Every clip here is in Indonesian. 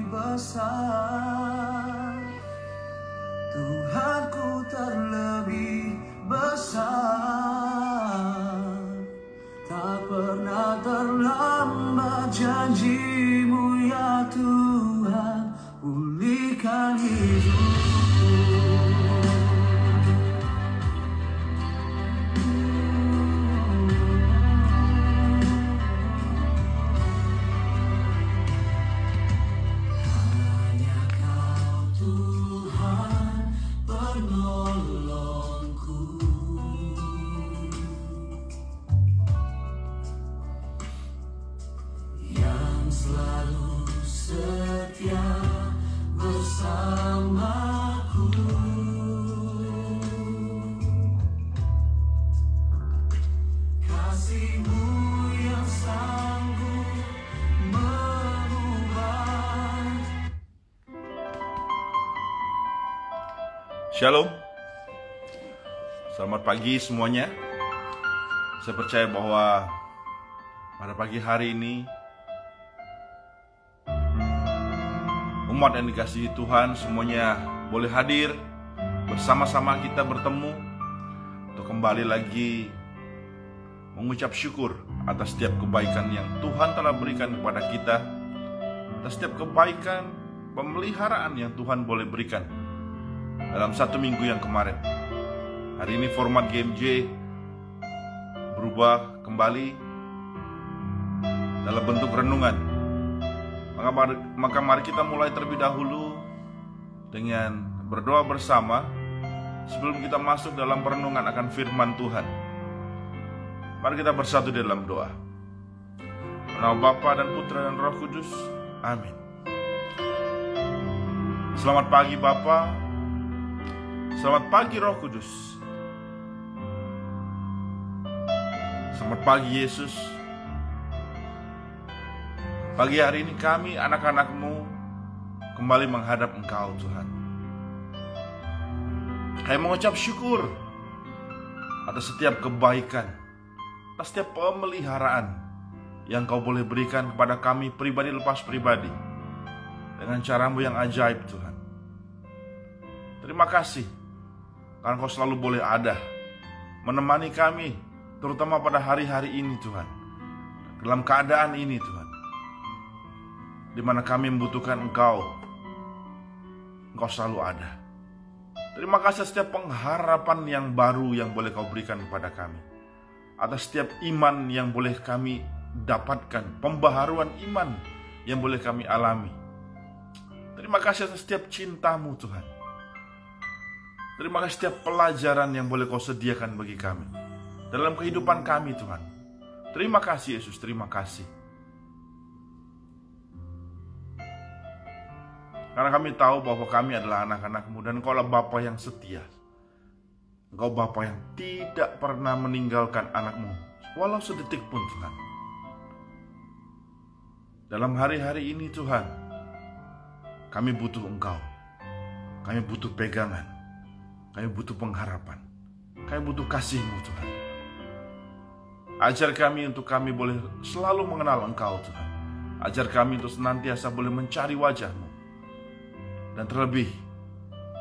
besar, Tuhanku terlebih besar. Tak pernah terlambat janji-Mu ya Tuhan, pulihkan hidupku. Hanya Kau Tuhan penolongku, yang selalu setia bersamaku. Kasih-Mu yang sanggup mengubah. Shalom. Selamat pagi semuanya. Saya percaya bahwa pada pagi hari ini umat yang dikasihi Tuhan semuanya boleh hadir bersama-sama kita bertemu untuk kembali lagi mengucap syukur atas setiap kebaikan yang Tuhan telah berikan kepada kita, atas setiap kebaikan pemeliharaan yang Tuhan boleh berikan dalam satu minggu yang kemarin. Hari ini format GMJ berubah kembali dalam bentuk renungan. Maka mari kita mulai terlebih dahulu dengan berdoa bersama sebelum kita masuk dalam perenungan akan firman Tuhan. Mari kita bersatu dalam doa. Nama Bapa dan Putra dan Roh Kudus. Amin. Selamat pagi Bapa. Selamat pagi Roh Kudus. Selamat pagi Yesus. Pagi hari ini kami anak-anak-Mu kembali menghadap Engkau Tuhan. Kami mengucap syukur atas setiap kebaikan, atas setiap pemeliharaan yang Kau boleh berikan kepada kami pribadi lepas pribadi dengan cara-Mu yang ajaib Tuhan. Terima kasih karena Kau selalu boleh ada menemani kami, terutama pada hari-hari ini Tuhan, dalam keadaan ini Tuhan, di mana kami membutuhkan Engkau selalu ada. Terima kasih setiap pengharapan yang baru yang boleh Kau berikan kepada kami, atas setiap iman yang boleh kami dapatkan, pembaharuan iman yang boleh kami alami. Terima kasih atas setiap cinta-Mu Tuhan. Terima kasih setiap pelajaran yang boleh Kau sediakan bagi kami dalam kehidupan kami Tuhan. Terima kasih Yesus, terima kasih. Karena kami tahu bahwa kami adalah anak-anak-Mu dan Engkau adalah Bapa yang setia. Engkau Bapa yang tidak pernah meninggalkan anak-Mu walau sedetik pun Tuhan. Dalam hari-hari ini Tuhan, kami butuh Engkau. Kami butuh pegangan. Kami butuh pengharapan. Kami butuh kasih-Mu Tuhan. Ajar kami untuk kami boleh selalu mengenal Engkau Tuhan. Ajar kami untuk senantiasa boleh mencari wajah-Mu. Dan terlebih,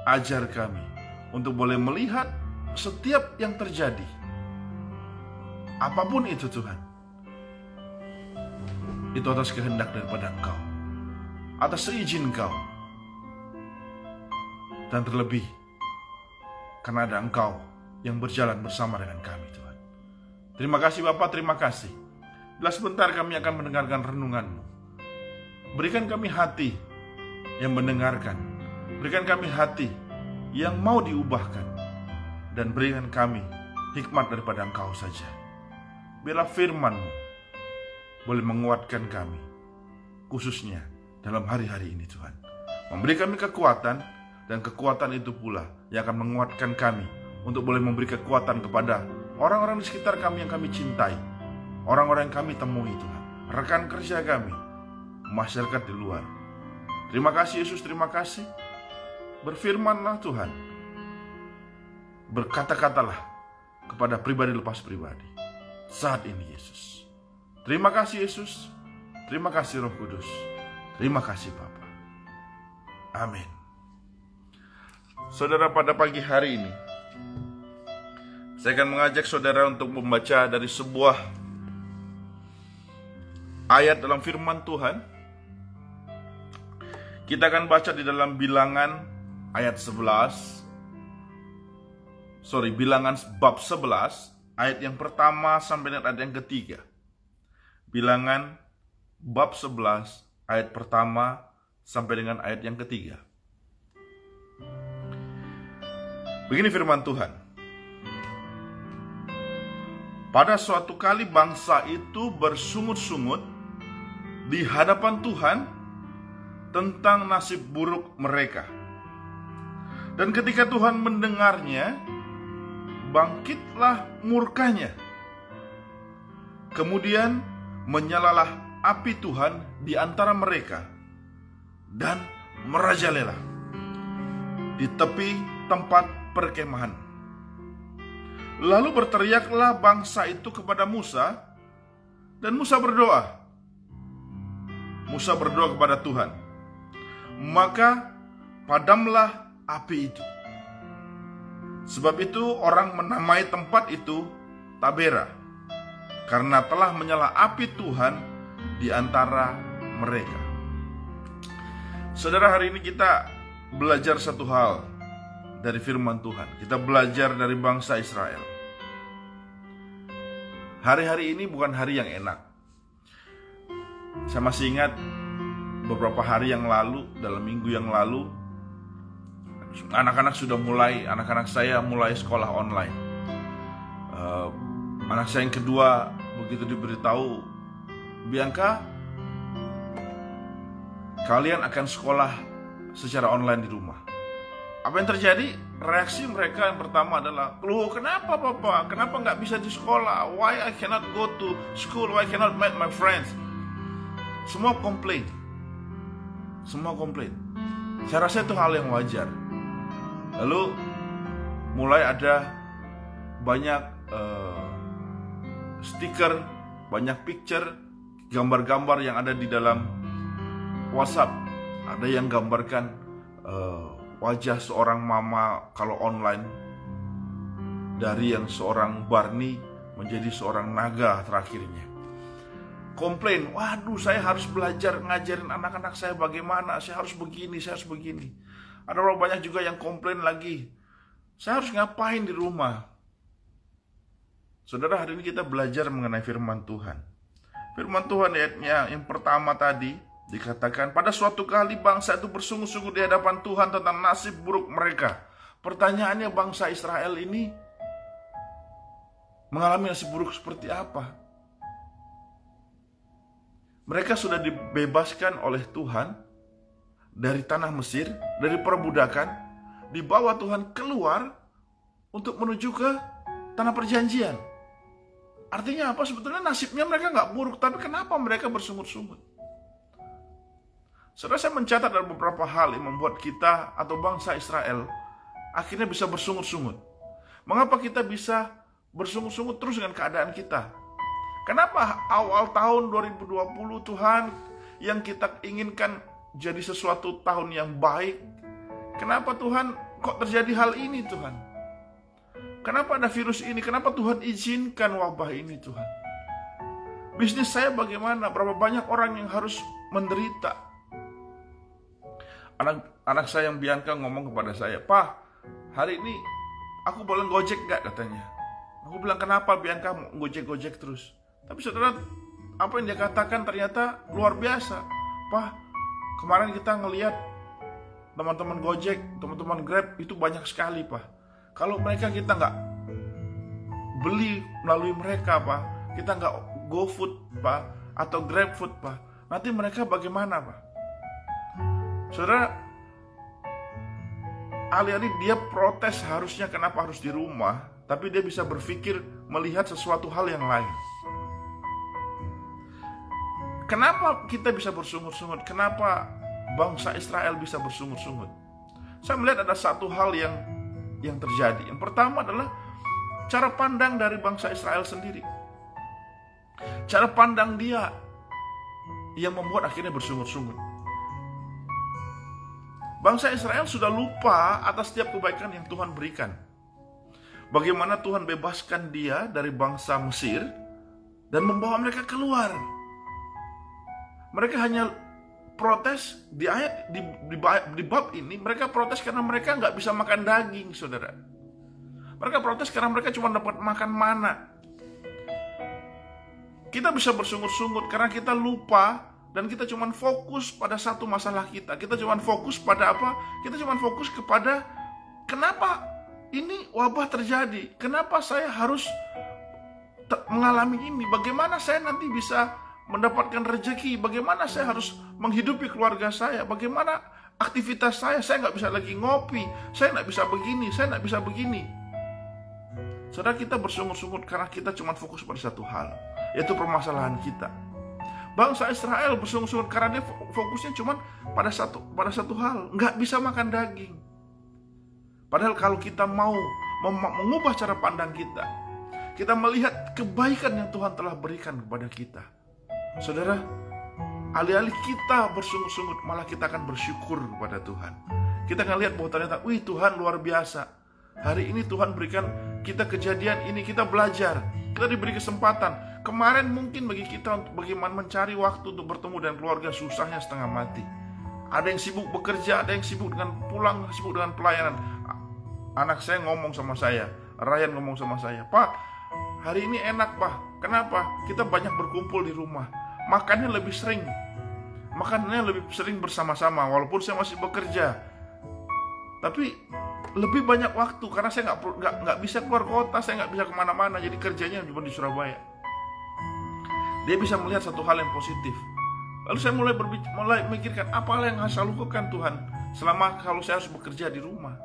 ajar kami untuk boleh melihat setiap yang terjadi. Apapun itu Tuhan, itu atas kehendak daripada Engkau, atas seizin Engkau. Dan terlebih, karena ada Engkau yang berjalan bersama dengan kami Tuhan. Terima kasih Bapa, terima kasih. Bila sebentar kami akan mendengarkan renungan-Mu. Berikan kami hati yang mendengarkan. Berikan kami hati yang mau diubahkan. Dan berikan kami hikmat daripada Engkau saja. Biarlah firman-Mu boleh menguatkan kami, khususnya dalam hari-hari ini Tuhan. Memberi kami kekuatan, dan kekuatan itu pula yang akan menguatkan kami untuk boleh memberi kekuatan kepada orang-orang di sekitar kami yang kami cintai, orang-orang yang kami temui Tuhan, rekan kerja kami, masyarakat di luar. Terima kasih Yesus, terima kasih. Berfirmanlah Tuhan, berkata-katalah kepada pribadi lepas pribadi saat ini Yesus. Terima kasih Yesus, terima kasih Roh Kudus, terima kasih Bapa. Amin. Saudara, pada pagi hari ini saya akan mengajak saudara untuk membaca dari sebuah ayat dalam firman Tuhan. Kita akan baca di dalam Bilangan Bilangan bab 11 ayat yang pertama sampai dengan ayat yang ketiga. Bilangan bab 11 ayat pertama sampai dengan ayat yang ketiga. Begini firman Tuhan. Pada suatu kali bangsa itu bersungut-sungut di hadapan Tuhan tentang nasib buruk mereka. Dan ketika Tuhan mendengarnya, bangkitlah murkanya. Kemudian menyalalah api Tuhan di antara mereka dan merajalela di tepi tempat perkemahan. Lalu berteriaklah bangsa itu kepada Musa, dan Musa berdoa. Musa berdoa kepada Tuhan. Maka padamlah api itu. Sebab itu orang menamai tempat itu Tabera, karena telah menyala api Tuhan di antara mereka. Saudara, hari ini kita belajar satu hal dari firman Tuhan. Kita belajar dari bangsa Israel. Hari-hari ini bukan hari yang enak. Saya masih ingat beberapa hari yang lalu, dalam minggu yang lalu, anak-anak saya mulai sekolah online. Anak saya yang kedua begitu diberitahu, Bianca, kalian akan sekolah secara online di rumah. Apa yang terjadi? Reaksi mereka yang pertama adalah, loh, kenapa Papa? Kenapa nggak bisa di sekolah? Why I cannot go to school? Why I cannot meet my friends? Semua komplain. Saya rasa itu hal yang wajar. Lalu mulai ada banyak stiker, banyak picture, gambar-gambar yang ada di dalam WhatsApp. Ada yang gambarkan wajah seorang mama kalau online, dari yang seorang Barney menjadi seorang naga terakhirnya. Komplain, waduh, saya harus belajar ngajarin anak-anak saya bagaimana, saya harus begini. Ada orang banyak juga yang komplain lagi, saya harus ngapain di rumah. Saudara, hari ini kita belajar mengenai firman Tuhan. Firman Tuhan ayatnya yang pertama tadi dikatakan, pada suatu kali bangsa itu bersungut-sungut di hadapan Tuhan tentang nasib buruk mereka. Pertanyaannya, bangsa Israel ini mengalami nasib buruk seperti apa? Mereka sudah dibebaskan oleh Tuhan dari tanah Mesir, dari perbudakan, dibawa Tuhan keluar untuk menuju ke tanah perjanjian. Artinya apa? Sebetulnya nasibnya mereka nggak buruk, tapi kenapa mereka bersungut-sungut? Saudara, saya mencatat ada beberapa hal yang membuat kita atau bangsa Israel akhirnya bisa bersungut-sungut. Mengapa kita bisa bersungut-sungut terus dengan keadaan kita? Kenapa awal tahun 2020 Tuhan yang kita inginkan jadi sesuatu tahun yang baik, kenapa Tuhan kok terjadi hal ini Tuhan? Kenapa ada virus ini? Kenapa Tuhan izinkan wabah ini Tuhan? Bisnis saya bagaimana? Berapa banyak orang yang harus menderita? Anak saya yang Bianca ngomong kepada saya, "Pak, hari ini aku boleh gojek gak?" katanya. Aku bilang, "Kenapa Bianca mau gojek-gojek terus?" Tapi saudara, apa yang dia katakan ternyata luar biasa. "Pak, kemarin kita ngelihat teman-teman Gojek, teman-teman Grab itu banyak sekali, Pak. Kalau mereka kita nggak beli melalui mereka, Pak, kita nggak GoFood, Pak, atau GrabFood, Pak, nanti mereka bagaimana, Pak?" Saudara, alih-alih dia protes harusnya kenapa harus di rumah, tapi dia bisa berpikir melihat sesuatu hal yang lain. Kenapa kita bisa bersungut-sungut? Kenapa bangsa Israel bisa bersungut-sungut? Saya melihat ada satu hal yang terjadi. Yang pertama adalah cara pandang dari bangsa Israel sendiri. Cara pandang dia yang membuat akhirnya bersungut-sungut. Bangsa Israel sudah lupa atas setiap kebaikan yang Tuhan berikan. Bagaimana Tuhan bebaskan dia dari bangsa Mesir dan membawa mereka keluar. Mereka hanya protes di ayat di bab ini. Mereka protes karena mereka nggak bisa makan daging, saudara. Mereka protes karena mereka cuma dapat makan mana. Kita bisa bersungut-sungut karena kita lupa dan kita cuma fokus pada satu masalah kita. Kita cuma fokus pada apa? Kita cuma fokus kepada kenapa ini wabah terjadi? Kenapa saya harus mengalami ini? Bagaimana saya nanti bisa mendapatkan rezeki? Bagaimana saya harus menghidupi keluarga saya? Bagaimana aktivitas saya? Saya nggak bisa lagi ngopi. Saya nggak bisa begini. Saya nggak bisa begini. Saudara, kita bersungut-sungut karena kita cuma fokus pada satu hal, yaitu permasalahan kita. Bangsa Israel bersungut-sungut karena dia fokusnya cuma pada satu hal, nggak bisa makan daging. Padahal kalau kita mau mengubah cara pandang kita melihat kebaikan yang Tuhan telah berikan kepada kita. Saudara, alih-alih kita bersungut-sungut, malah kita akan bersyukur kepada Tuhan. Kita akan lihat bahwa ternyata, wih, Tuhan luar biasa. Hari ini Tuhan berikan kita kejadian ini, kita belajar, kita diberi kesempatan. Kemarin mungkin bagi kita untuk bagaimana mencari waktu untuk bertemu dengan keluarga susahnya setengah mati. Ada yang sibuk bekerja, ada yang sibuk dengan pulang, sibuk dengan pelayanan. Anak saya ngomong sama saya, Ryan ngomong sama saya, Pak, hari ini enak, Pak. Kenapa? Kita banyak berkumpul di rumah. Makannya lebih sering bersama-sama, walaupun saya masih bekerja. Tapi lebih banyak waktu karena saya nggak bisa keluar kota, saya nggak bisa kemana-mana, jadi kerjanya cuma di Surabaya. Dia bisa melihat satu hal yang positif. Lalu saya mulai memikirkan apa yang harus saya lakukan Tuhan selama kalau saya harus bekerja di rumah.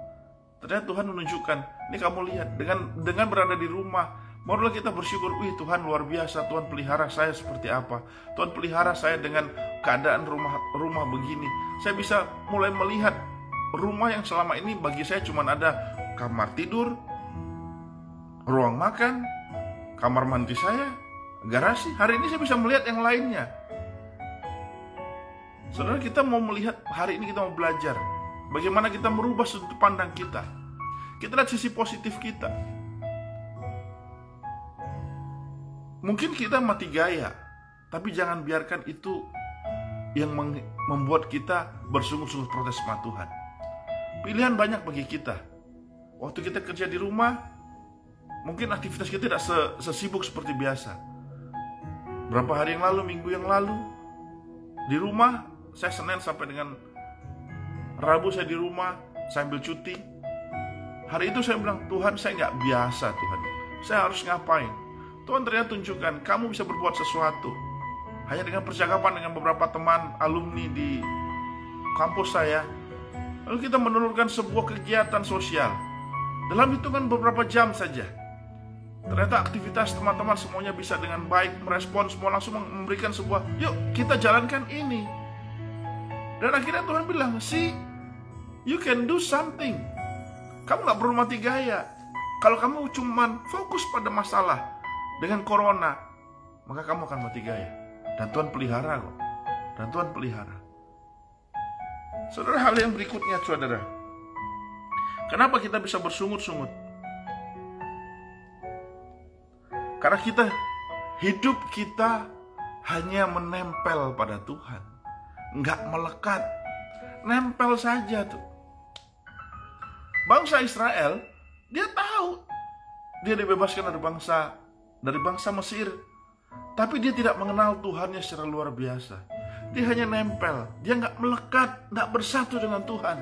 Ternyata Tuhan menunjukkan, ini kamu lihat, dengan berada di rumah, barulah kita bersyukur, wih Tuhan luar biasa, Tuhan pelihara saya seperti apa, Tuhan pelihara saya dengan keadaan rumah begini. Saya bisa mulai melihat rumah yang selama ini bagi saya cuma ada kamar tidur, ruang makan, kamar mandi saya, garasi. Hari ini saya bisa melihat yang lainnya. Saudara, kita mau melihat, hari ini kita mau belajar bagaimana kita merubah sudut pandang kita. Kita lihat sisi positif kita. Mungkin kita mati gaya, tapi jangan biarkan itu yang membuat kita bersungut-sungut protes sama Tuhan. Pilihan banyak bagi kita. Waktu kita kerja di rumah, mungkin aktivitas kita tidak sesibuk seperti biasa. Berapa hari yang lalu, minggu yang lalu, di rumah, saya Senin sampai dengan Rabu saya di rumah, saya ambil cuti. Hari itu saya bilang, Tuhan, saya nggak biasa, Tuhan. Saya harus ngapain? Tuhan ternyata tunjukkan, kamu bisa berbuat sesuatu. Hanya dengan percakapan dengan beberapa teman alumni di kampus saya, lalu kita menelurkan sebuah kegiatan sosial. Dalam hitungan beberapa jam saja, ternyata aktivitas teman-teman semuanya bisa dengan baik merespon, semua langsung memberikan sebuah, yuk kita jalankan ini. Dan akhirnya Tuhan bilang, see, you can do something. Kamu gak perlu mati gaya. Kalau kamu cuman fokus pada masalah dengan corona, maka kamu akan mati gaya. Dan Tuhan pelihara kok. Dan Tuhan pelihara. Saudara, hal yang berikutnya, saudara, kenapa kita bisa bersungut-sungut? Karena hidup kita hanya menempel pada Tuhan, nggak melekat, nempel saja tuh. Bangsa Israel, dia tahu dia dibebaskan dari bangsa Mesir, tapi dia tidak mengenal Tuhannya secara luar biasa. Dia hanya nempel, dia nggak melekat, nggak bersatu dengan Tuhan.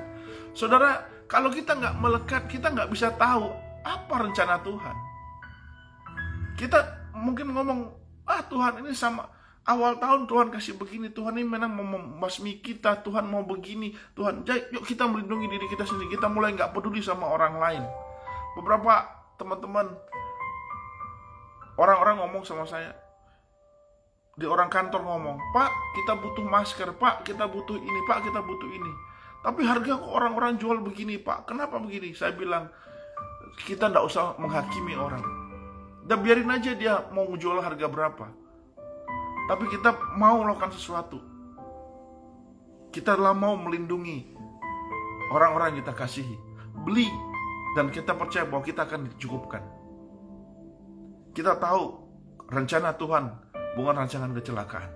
Saudara, kalau kita nggak melekat, kita nggak bisa tahu apa rencana Tuhan. Kita mungkin ngomong, Tuhan ini sama awal tahun Tuhan kasih begini, Tuhan ini memang mau membasmi kita, Tuhan mau begini, Tuhan, yuk kita melindungi diri kita sendiri. Kita mulai nggak peduli sama orang lain. Beberapa teman-teman, orang-orang ngomong sama saya, di orang kantor ngomong, Pak, kita butuh masker, Pak, kita butuh ini, Pak, kita butuh ini. Tapi harga kok orang-orang jual begini, Pak, kenapa begini? Saya bilang, kita nggak usah menghakimi orang. Udah biarin aja dia mau jual harga berapa. Tapi kita mau melakukan sesuatu. Kita telah mau melindungi orang-orang yang kita kasihi. Beli, dan kita percaya bahwa kita akan dicukupkan. Kita tahu rencana Tuhan bukan rancangan kecelakaan.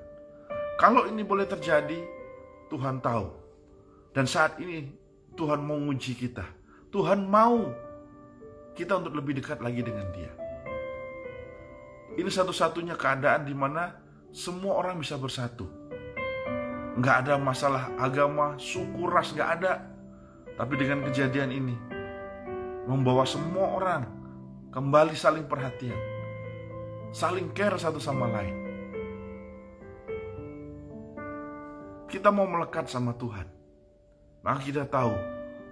Kalau ini boleh terjadi, Tuhan tahu. Dan saat ini Tuhan mau menguji kita. Tuhan mau kita untuk lebih dekat lagi dengan Dia. Ini satu-satunya keadaan di mana semua orang bisa bersatu. Nggak ada masalah agama, suku, ras, nggak ada. Tapi dengan kejadian ini, membawa semua orang kembali saling perhatian, saling care satu sama lain. Kita mau melekat sama Tuhan, maka kita tahu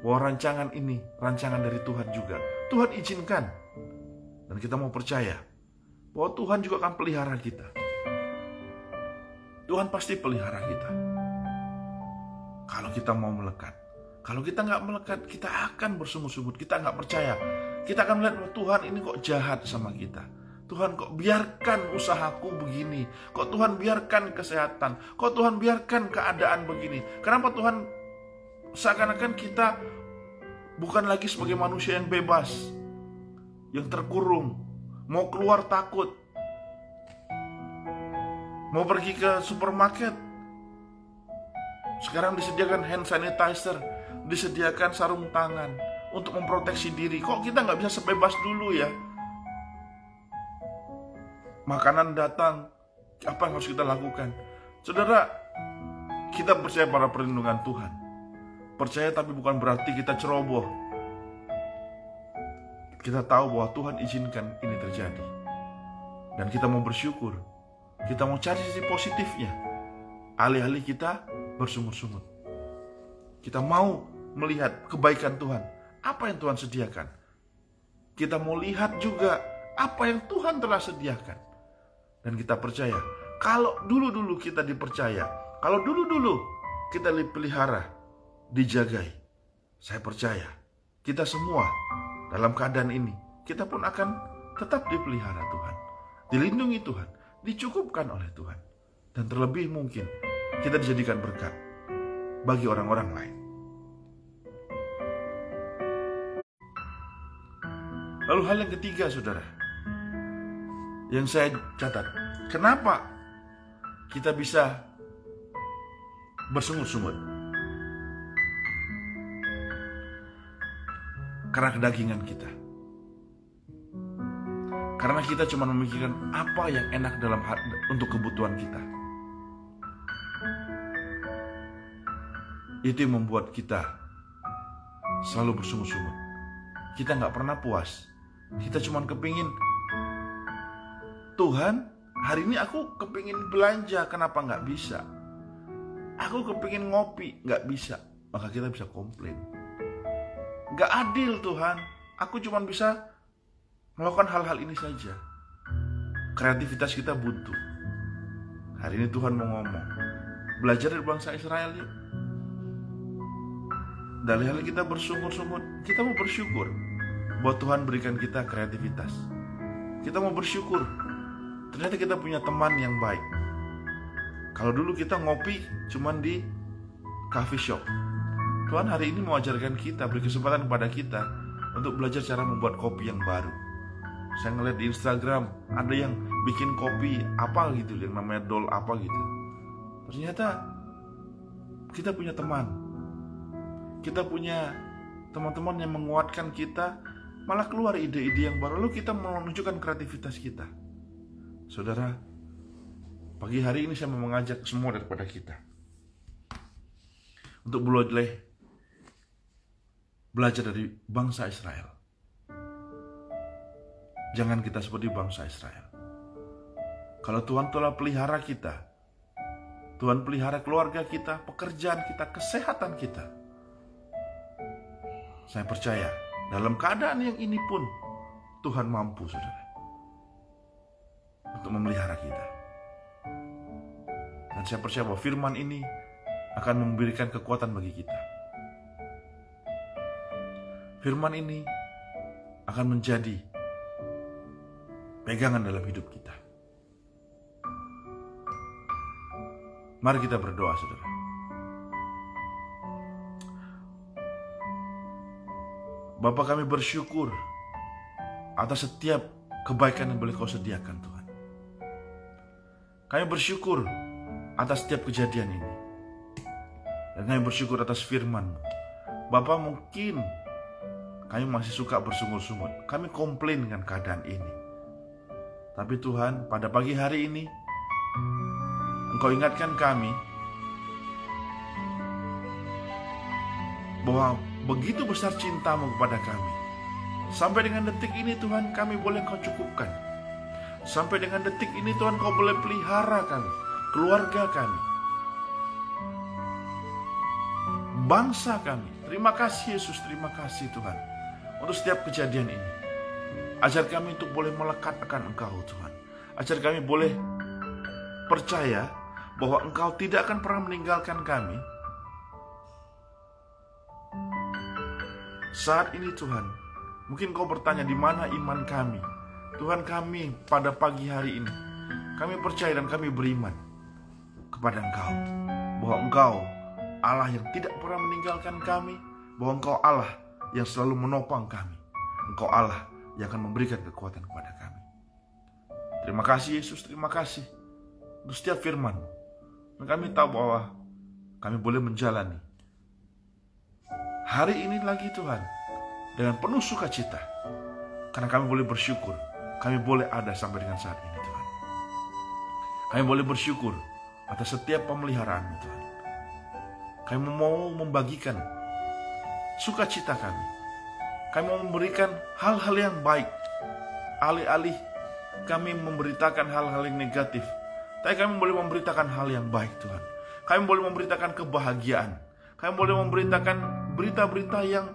bahwa rancangan ini rancangan dari Tuhan juga. Tuhan izinkan, dan kita mau percaya bahwa Tuhan juga akan pelihara kita. Tuhan pasti pelihara kita kalau kita mau melekat. Kalau kita nggak melekat, kita akan bersungut-sungut, kita nggak percaya. Kita akan melihat bahwa Tuhan ini kok jahat sama kita. Tuhan kok biarkan usahaku begini. Kok Tuhan biarkan kesehatan. Kok Tuhan biarkan keadaan begini. Kenapa Tuhan seakan-akan kita bukan lagi sebagai manusia yang bebas, yang terkurung, mau keluar takut, mau pergi ke supermarket, sekarang disediakan hand sanitizer, disediakan sarung tangan untuk memproteksi diri. Kok kita nggak bisa sebebas dulu ya? Makanan datang, apa yang harus kita lakukan? Saudara, kita percaya pada perlindungan Tuhan. Percaya tapi bukan berarti kita ceroboh. Kita tahu bahwa Tuhan izinkan ini terjadi. Dan kita mau bersyukur. Kita mau cari sisi positifnya. Alih-alih kita bersungut-sungut. Kita mau melihat kebaikan Tuhan. Apa yang Tuhan sediakan. Kita mau lihat juga apa yang Tuhan telah sediakan. Dan kita percaya, kalau dulu-dulu kita dipercaya, kalau dulu-dulu kita dipelihara, dijagai, saya percaya kita semua dalam keadaan ini, kita pun akan tetap dipelihara Tuhan, dilindungi Tuhan, dicukupkan oleh Tuhan. Dan terlebih mungkin kita dijadikan berkat bagi orang-orang lain. Lalu hal yang ketiga, saudara, yang saya catat, kenapa kita bisa bersungut-sungut? Karena kedagingan kita. Karena kita cuma memikirkan apa yang enak dalam hati untuk kebutuhan kita. Itu yang membuat kita selalu bersungut-sungut. Kita nggak pernah puas. Kita cuma kepingin, Tuhan, hari ini aku kepingin belanja, kenapa nggak bisa? Aku kepingin ngopi, nggak bisa. Maka kita bisa komplain. Nggak adil Tuhan, aku cuma bisa melakukan hal-hal ini saja. Kreativitas kita buntu. Hari ini Tuhan mau ngomong, belajar dari bangsa Israel yuk. Dari hal kita bersungut-sungut, kita mau bersyukur bahwa Tuhan berikan kita kreativitas. Kita mau bersyukur, ternyata kita punya teman yang baik. Kalau dulu kita ngopi cuman di coffee shop, Tuhan hari ini mau ajarkan kita, beri kesempatan kepada kita untuk belajar cara membuat kopi yang baru. Saya ngeliat di Instagram, ada yang bikin kopi apa gitu, yang namanya dol apa gitu. Ternyata kita punya teman. Kita punya teman-teman yang menguatkan kita, malah keluar ide-ide yang baru. Lalu kita menunjukkan kreativitas kita. Saudara, pagi hari ini saya mau mengajak semua daripada kita untuk boleh belajar dari bangsa Israel. Jangan kita seperti bangsa Israel. Kalau Tuhan telah pelihara kita, Tuhan pelihara keluarga kita, pekerjaan kita, kesehatan kita, saya percaya dalam keadaan yang ini pun Tuhan mampu, saudara, untuk memelihara kita. Dan saya percaya bahwa firman ini akan memberikan kekuatan bagi kita. Firman ini akan menjadi pegangan dalam hidup kita. Mari kita berdoa, saudara. Bapa, kami bersyukur atas setiap kebaikan yang boleh Kau sediakan Tuhan. Kami bersyukur atas setiap kejadian ini. Dan kami bersyukur atas firman-Mu. Bapa, mungkin kami masih suka bersungut-sungut. Kami komplain dengan keadaan ini. Tapi Tuhan, pada pagi hari ini, Engkau ingatkan kami bahwa begitu besar cinta-Mu kepada kami. Sampai dengan detik ini Tuhan, kami boleh Kau cukupkan. Sampai dengan detik ini Tuhan, Kau boleh pelihara kami, keluarga kami, bangsa kami. Terima kasih Yesus, terima kasih Tuhan untuk setiap kejadian ini. Ajar kami untuk boleh melekat akan Engkau Tuhan. Ajar kami boleh percaya bahwa Engkau tidak akan pernah meninggalkan kami. Saat ini Tuhan, mungkin Kau bertanya, di mana iman kami? Tuhan, kami pada pagi hari ini, kami percaya dan kami beriman kepada Engkau, bahwa Engkau Allah yang tidak pernah meninggalkan kami, bahwa Engkau Allah yang selalu menopang kami. Engkau Allah yang akan memberikan kekuatan kepada kami. Terima kasih Yesus, terima kasih untuk setiap firman-Mu. Dan kami tahu bahwa kami boleh menjalani hari ini lagi Tuhan dengan penuh sukacita, karena kami boleh bersyukur, kami boleh ada sampai dengan saat ini Tuhan. Kami boleh bersyukur atas setiap pemeliharaan-Mu Tuhan. Kami mau membagikan sukacita kami. Kami mau memberikan hal-hal yang baik, alih-alih kami memberitakan hal-hal yang negatif. Tapi kami boleh memberitakan hal yang baik Tuhan. Kami boleh memberitakan kebahagiaan. Kami boleh memberitakan berita-berita yang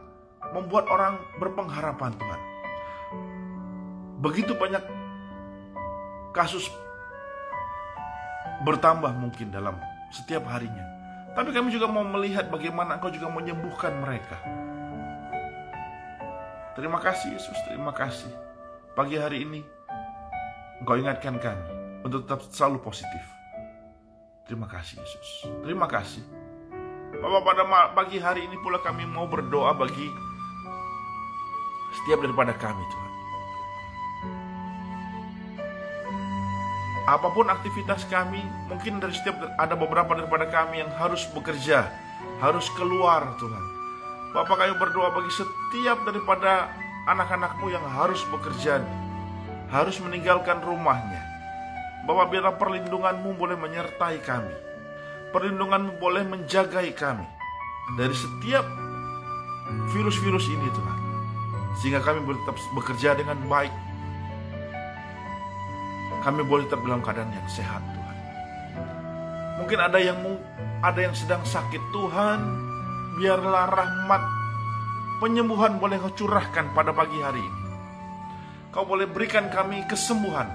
membuat orang berpengharapan Tuhan. Begitu banyak kasus bertambah mungkin dalam setiap harinya. Tapi kami juga mau melihat bagaimana Engkau juga menyembuhkan mereka. Terima kasih Yesus, terima kasih. Pagi hari ini Engkau ingatkan kami untuk tetap selalu positif. Terima kasih Yesus, terima kasih. Bapak, pada pagi hari ini pula kami mau berdoa bagi setiap daripada kami Tuhan. Apapun aktivitas kami, mungkin dari setiap ada beberapa daripada kami yang harus bekerja, harus keluar Tuhan. Bapak, kami berdoa bagi setiap daripada anak-anak-Mu yang harus bekerja, harus meninggalkan rumahnya. Bapak, biarlah perlindungan-Mu boleh menyertai kami. Perlindungan-Mu boleh menjagai kami dari setiap virus-virus ini Tuhan, sehingga kami boleh tetap bekerja dengan baik. Kami boleh tetap dalam keadaan yang sehat Tuhan. Mungkin ada yang sedang sakit Tuhan, biarlah rahmat penyembuhan boleh Kau curahkan pada pagi hari ini. Kau boleh berikan kami kesembuhan.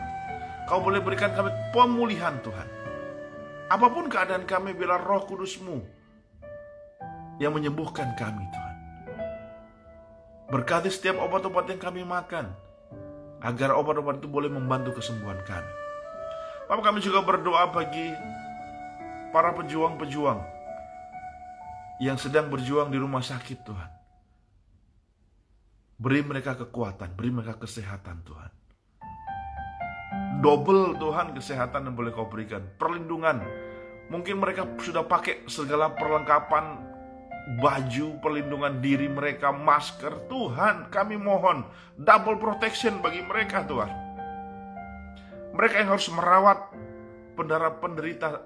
Kau boleh berikan kami pemulihan Tuhan. Apapun keadaan kami, biarlah Roh Kudus-Mu yang menyembuhkan kami Tuhan. Berkati setiap obat-obat yang kami makan, agar obat-obat itu boleh membantu kesembuhan kami. Bapak, kami juga berdoa bagi para pejuang-pejuang yang sedang berjuang di rumah sakit Tuhan. Beri mereka kekuatan, beri mereka kesehatan Tuhan. Double Tuhan kesehatan yang boleh Kau berikan, perlindungan. Mungkin mereka sudah pakai segala perlengkapan, baju perlindungan diri mereka, masker. Tuhan, kami mohon double protection bagi mereka Tuhan. Mereka yang harus merawat penderita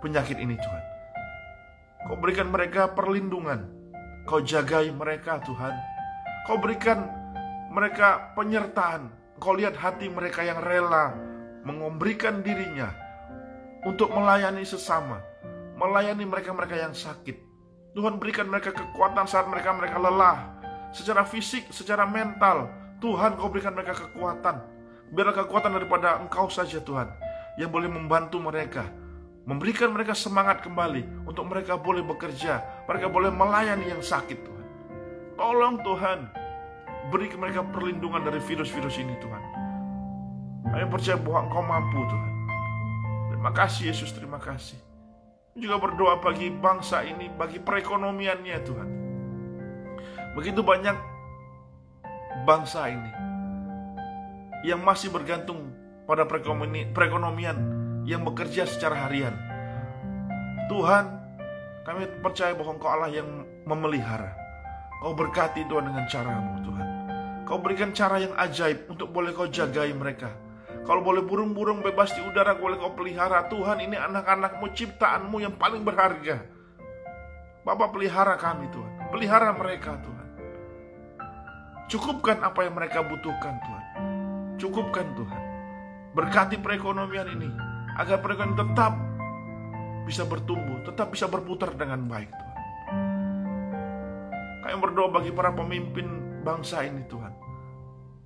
penyakit ini Tuhan. Kau berikan mereka perlindungan. Kau jagai mereka Tuhan. Kau berikan mereka penyertaan. Kau lihat hati mereka yang rela memberikan dirinya untuk melayani sesama, melayani mereka-mereka yang sakit. Tuhan, berikan mereka kekuatan saat mereka lelah, secara fisik, secara mental. Tuhan, Kau berikan mereka kekuatan. Biarlah kekuatan daripada Engkau saja Tuhan, yang boleh membantu mereka, memberikan mereka semangat kembali, untuk mereka boleh bekerja, mereka boleh melayani yang sakit Tuhan. Tolong Tuhan, beri mereka perlindungan dari virus-virus ini Tuhan. Kami percaya bahwa Engkau mampu Tuhan. Terima kasih Yesus, terima kasih. Juga berdoa bagi bangsa ini, bagi perekonomiannya Tuhan. Begitu banyak bangsa ini yang masih bergantung pada perekonomian, yang bekerja secara harian. Tuhan, kami percaya bahwa Engkau Allah yang memelihara. Kau berkati Tuhan dengan cara-Mu Tuhan. Kau berikan cara yang ajaib untuk boleh Kau jagai mereka. Kalau boleh burung-burung bebas di udara, boleh Kau pelihara. Tuhan, ini anak-anak-Mu, ciptaan-Mu yang paling berharga. Bapa, pelihara kami Tuhan. Pelihara mereka Tuhan. Cukupkan apa yang mereka butuhkan Tuhan. Cukupkan Tuhan. Berkati perekonomian ini, agar perekonomian tetap bisa bertumbuh, tetap bisa berputar dengan baik Tuhan. Kami berdoa bagi para pemimpin bangsa ini Tuhan.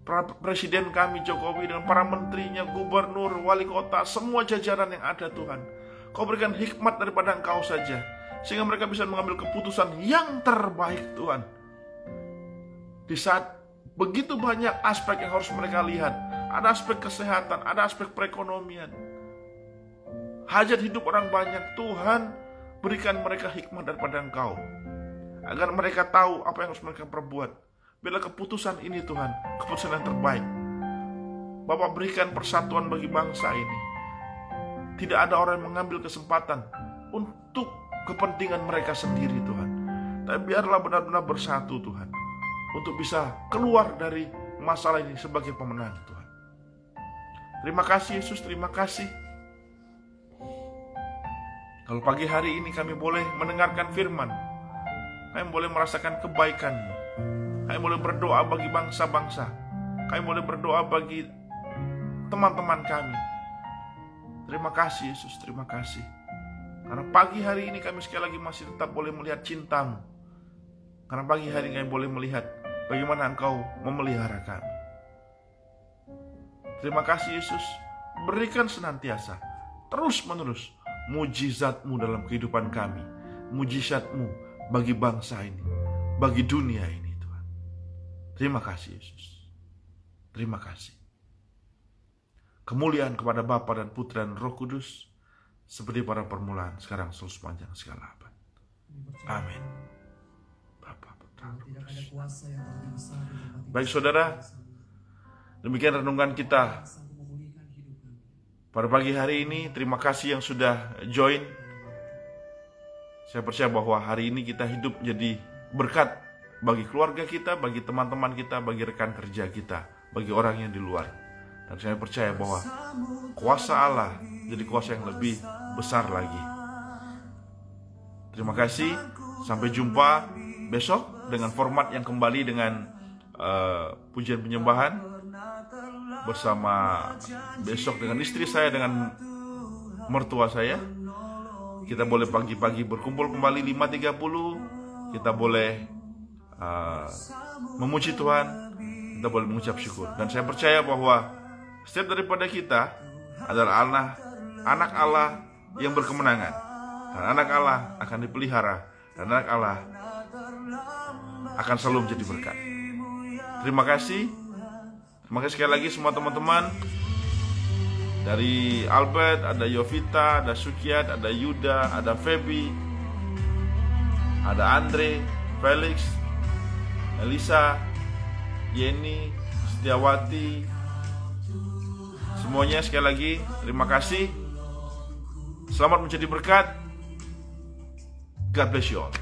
Para presiden kami Jokowi dengan para menterinya, gubernur, wali kota, semua jajaran yang ada Tuhan. Kau berikan hikmat daripada Engkau saja, sehingga mereka bisa mengambil keputusan yang terbaik Tuhan. Di saat begitu banyak aspek yang harus mereka lihat, ada aspek kesehatan, ada aspek perekonomian, hajat hidup orang banyak. Tuhan, berikan mereka hikmat daripada Engkau, agar mereka tahu apa yang harus mereka perbuat. Bila keputusan ini Tuhan, keputusan yang terbaik. Bapak, berikan persatuan bagi bangsa ini. Tidak ada orang yang mengambil kesempatan untuk kepentingan mereka sendiri Tuhan, tapi biarlah benar-benar bersatu Tuhan, untuk bisa keluar dari masalah ini sebagai pemenang Tuhan. Terima kasih Yesus, terima kasih. Kalau pagi hari ini kami boleh mendengarkan firman, kami boleh merasakan kebaikan-Mu, kami boleh berdoa bagi bangsa-bangsa, kami boleh berdoa bagi teman-teman kami. Terima kasih Yesus, terima kasih. Karena pagi hari ini kami sekali lagi masih tetap boleh melihat cinta-Mu. Karena pagi hari ini kami boleh melihat bagaimana Engkau memelihara kami. Terima kasih Yesus, berikan senantiasa, terus-menerus mujizat-Mu dalam kehidupan kami. Mujizat-Mu bagi bangsa ini, bagi dunia ini Tuhan. Terima kasih Yesus, terima kasih. Kemuliaan kepada Bapa dan Putra dan Roh Kudus, seperti pada permulaan, sekarang, selalu sepanjang segala abad. Amin. Bapa, Putra, Roh Kudus. Baik saudara, demikian renungan kita pada pagi hari ini. Terima kasih yang sudah join. Saya percaya bahwa hari ini kita hidup jadi berkat bagi keluarga kita, bagi teman-teman kita, bagi rekan kerja kita, bagi orang yang di luar. Dan saya percaya bahwa kuasa Allah jadi kuasa yang lebih besar lagi. Terima kasih. Sampai jumpa besok dengan format yang kembali dengan pujian penyembahan bersama besok dengan istri saya, dengan mertua saya. Kita boleh pagi-pagi berkumpul kembali 5.30. Kita boleh memuji Tuhan, kita boleh mengucap syukur. Dan saya percaya bahwa setiap daripada kita adalah anak Allah yang berkemenangan. Dan anak Allah akan dipelihara. Dan anak Allah akan selalu menjadi berkat. Terima kasih. Terima kasih sekali lagi semua teman-teman. Dari Albert, ada Yovita, ada Sukiat, ada Yuda, ada Feby, ada Andre, Felix, Elisa, Yeni, Setiawati. Semuanya sekali lagi terima kasih. Selamat menjadi berkat. God bless you all.